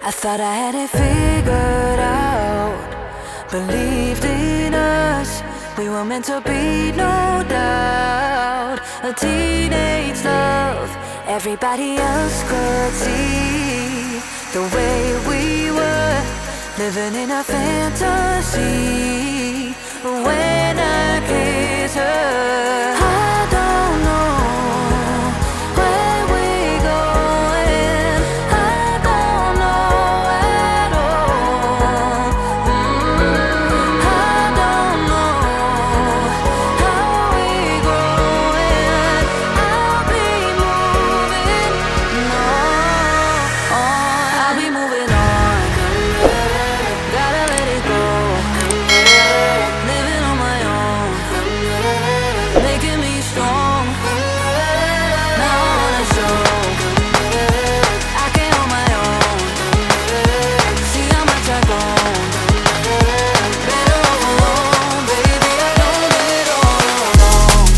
I thought I had it figured out, believed in us, we were meant to be, no doubt. A teenage love, everybody else could see the way we were, living in a fantasy. When I kiss her, I don't know where we're going, I don't know at all. I don't know how we're growing. I'll be moving on. I'll be moving on. Gotta let it go. Living on my own, making me strong. Now I wanna show I can hold my own. See how much I've grown. Better off alone, baby. I don't live it all alone.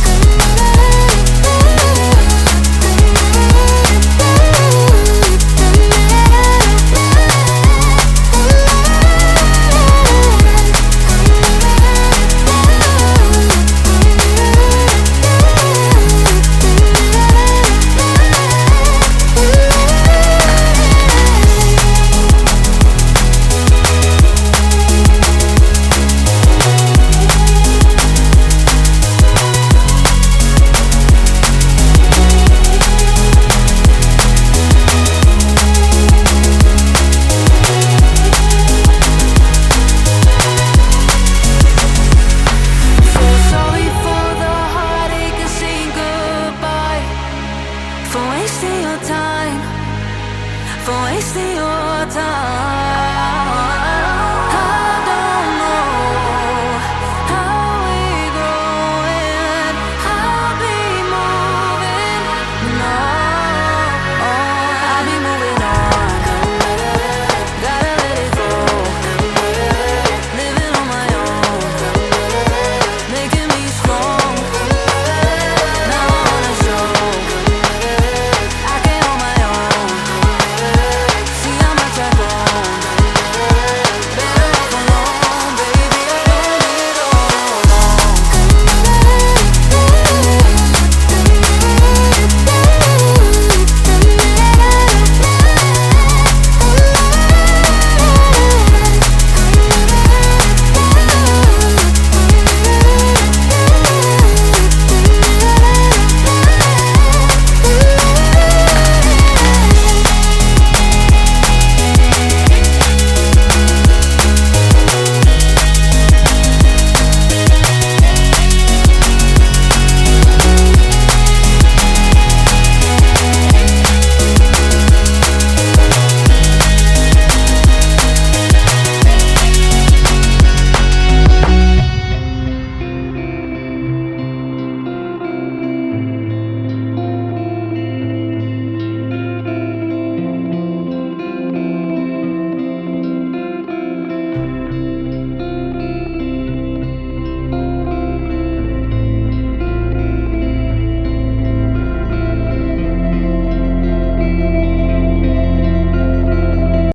Sorry for the heartache and saying goodbye, for wasting your time, for wasting your time.